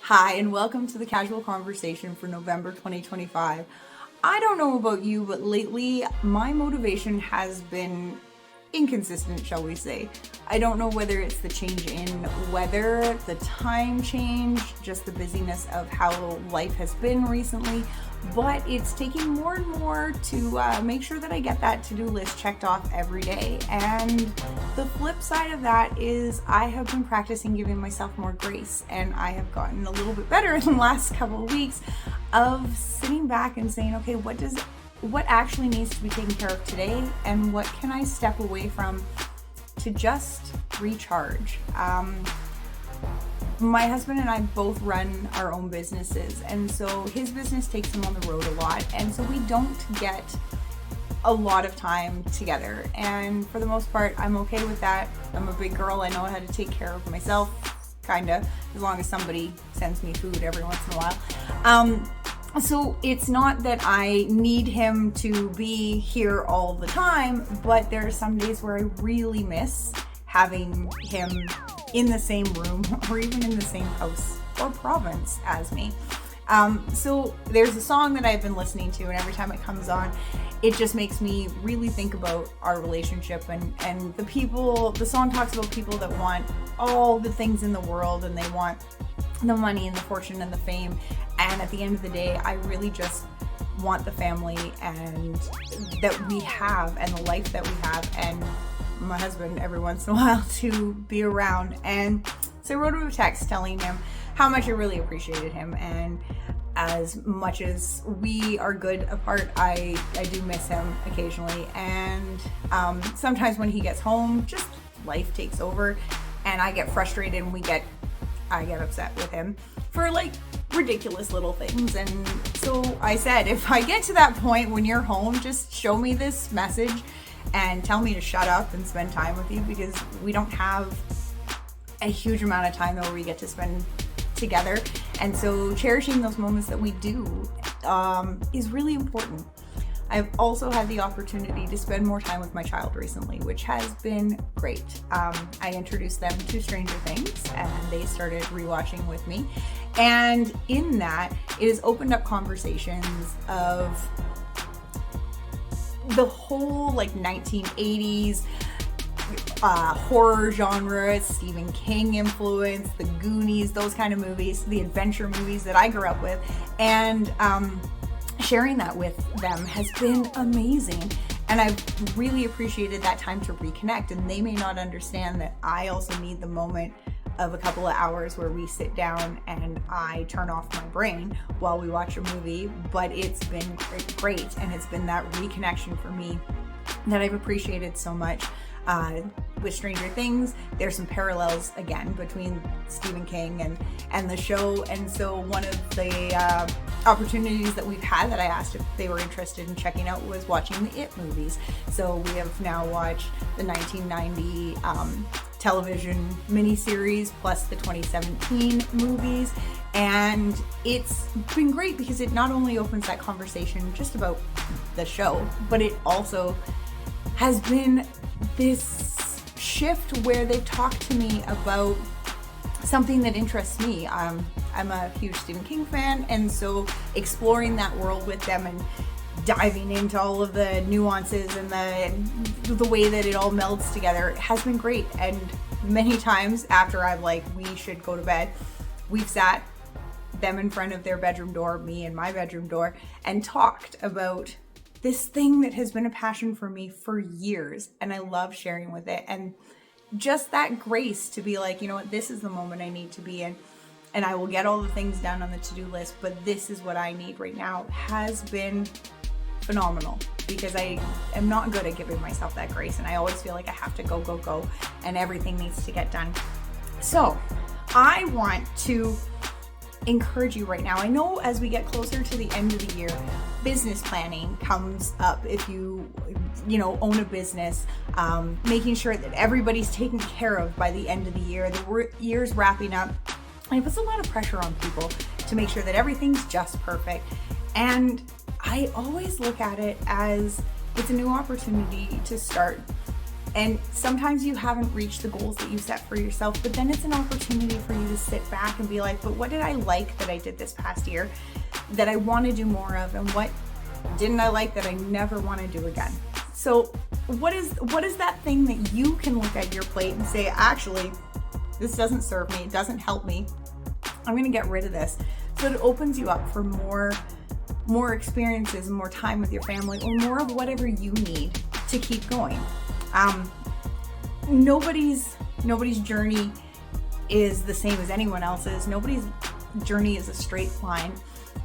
Hi, and welcome to the Casual Conversation for November 2025. I don't know about you, but lately my motivation has been inconsistent, shall we say. I don't know whether it's the change in weather, the time change, just the busyness of how life has been recently, but it's taking more and more to make sure that I get that to-do list checked off every day. And the flip side of that is I have been practicing giving myself more grace, and I have gotten a little bit better in the last couple of weeks of sitting back and saying, okay, what actually needs to be taken care of today, and what can I step away from to just recharge. My husband and I both run our own businesses, and so his business takes him on the road a lot, and so we don't get a lot of time together, and for the most part I'm okay with that. I'm a big girl, I know how to take care of myself, kinda, as long as somebody sends me food every once in a while. So it's not that I need him to be here all the time, but there are some days where I really miss having him in the same room or even in the same house or province as me. So there's a song that I've been listening to, and every time it comes on, it just makes me really think about our relationship and the song talks about people that want all the things in the world, and they want the money and the fortune and the fame, and at the end of the day I really just want the family and that we have and the life that we have, and my husband every once in a while to be around. And so I wrote him a text telling him how much I really appreciated him, and as much as we are good apart, I do miss him occasionally, and sometimes when he gets home just life takes over and I get frustrated and I get upset with him for like ridiculous little things. And so I said, if I get to that point when you're home, just show me this message and tell me to shut up and spend time with you, because we don't have a huge amount of time that we get to spend together. And so cherishing those moments that we do is really important. I've also had the opportunity to spend more time with my child recently, which has been great. I introduced them to Stranger Things, and they started rewatching with me. And in that, it has opened up conversations of the whole like 1980s horror genre, Stephen King influence, the Goonies, those kind of movies, the adventure movies that I grew up with. And sharing that with them has been amazing, and I've really appreciated that time to reconnect. And they may not understand that I also need the moment of a couple of hours where we sit down and I turn off my brain while we watch a movie, but it's been great, and it's been that reconnection for me that I've appreciated so much. With Stranger Things, there's some parallels again between Stephen King and the show, and so one of the opportunities that we've had that I asked if they were interested in checking out was watching the It movies. So we have now watched the 1990 television miniseries plus the 2017 movies, and it's been great because it not only opens that conversation just about the show, but it also has been this shift where they've talked to me about something that interests me. I'm a huge Stephen King fan, and so exploring that world with them and diving into all of the nuances and the way that it all melds together has been great. And many times after I'm like, we should go to bed, we've sat them in front of their bedroom door, me in my bedroom door, and talked about this thing that has been a passion for me for years, and I love sharing with it. And just that grace to be like, you know what, this is the moment I need to be in, and I will get all the things done on the to-do list, but this is what I need right now, has been phenomenal, because I am not good at giving myself that grace, and I always feel like I have to go, and everything needs to get done. So I want to encourage you right now. I know as we get closer to the end of the year, business planning comes up. If you own a business, making sure that everybody's taken care of by the end of the year. The year's wrapping up, and it puts a lot of pressure on people to make sure that everything's just perfect. And I always look at it as it's a new opportunity to start And sometimes you haven't reached the goals that you set for yourself, but then it's an opportunity for you to sit back and be like, but what did I like that I did this past year that I want to do more of, and what didn't I like that I never want to do again? So what is that thing that you can look at your plate and say, actually, this doesn't serve me, it doesn't help me, I'm going to get rid of this. So it opens you up for more experiences and more time with your family, or more of whatever you need to keep going. Nobody's journey is the same as anyone else's. Nobody's journey is a straight line.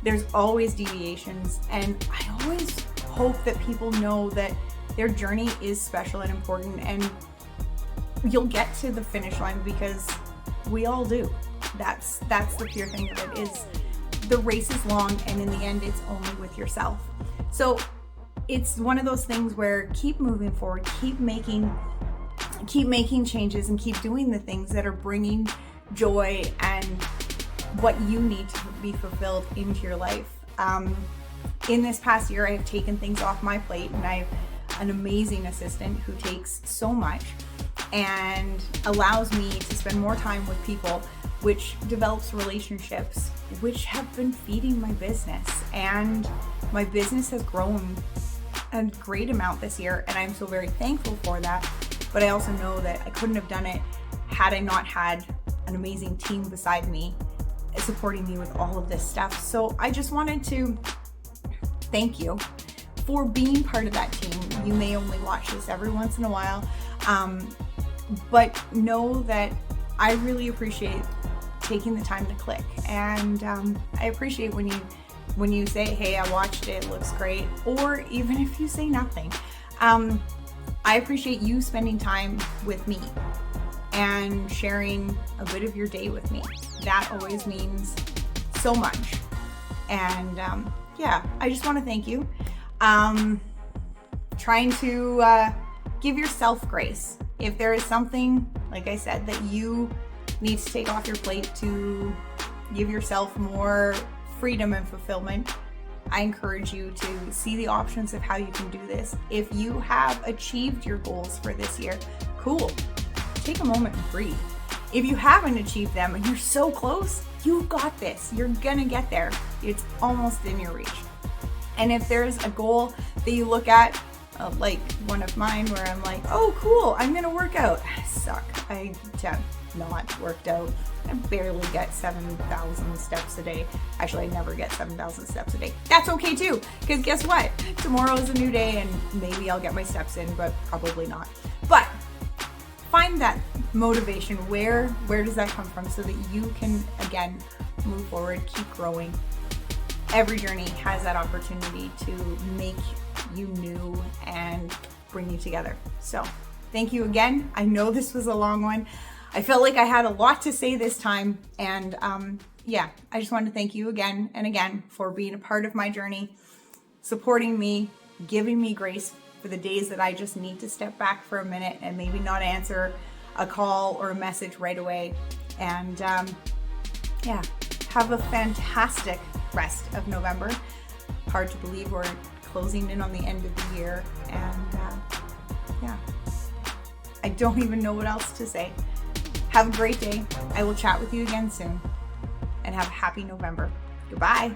There's always deviations, and I always hope that people know that their journey is special and important, and you'll get to the finish line, because we all do. That's the pure thing of it, is the race is long, and in the end it's only with yourself. So it's one of those things where keep moving forward, keep making changes, and keep doing the things that are bringing joy and what you need to be fulfilled into your life. In this past year, I have taken things off my plate, and I have an amazing assistant who takes so much and allows me to spend more time with people, which develops relationships, which have been feeding my business. And my business has grown a great amount this year, and I'm so very thankful for that. But I also know that I couldn't have done it had I not had an amazing team beside me supporting me with all of this stuff. So I just wanted to thank you for being part of that team. You may only watch this every once in a while, but know that I really appreciate taking the time to click, and I appreciate when you say, hey, I watched it, it looks great, or even if you say nothing. I appreciate you spending time with me and sharing a bit of your day with me. That always means so much. And yeah, I just want to thank you. Trying to give yourself grace. If there is something, like I said, that you need to take off your plate to give yourself more freedom and fulfillment, I encourage you to see the options of how you can do this. If you have achieved your goals for this year, cool. Take a moment and breathe. If you haven't achieved them and you're so close, you've got this. You're gonna get there. It's almost in your reach. And if there's a goal that you look at, like one of mine, where I'm like, oh cool, I'm gonna work out. I suck. I have not worked out. I barely get 7,000 steps a day. Actually, I never get 7,000 steps a day. That's okay too, because guess what? Tomorrow is a new day, and maybe I'll get my steps in, but probably not. But find that motivation. Where does that come from, so that you can, again, move forward, keep growing. Every journey has that opportunity to make you new and bring you together. So thank you again. I know this was a long one. I felt like I had a lot to say this time, and yeah, I just wanted to thank you again and again for being a part of my journey, supporting me, giving me grace for the days that I just need to step back for a minute and maybe not answer a call or a message right away. And yeah, have a fantastic rest of November. Hard to believe we're closing in on the end of the year, and yeah, I don't even know what else to say. Have a great day. I will chat with you again soon, and have a happy November. Goodbye.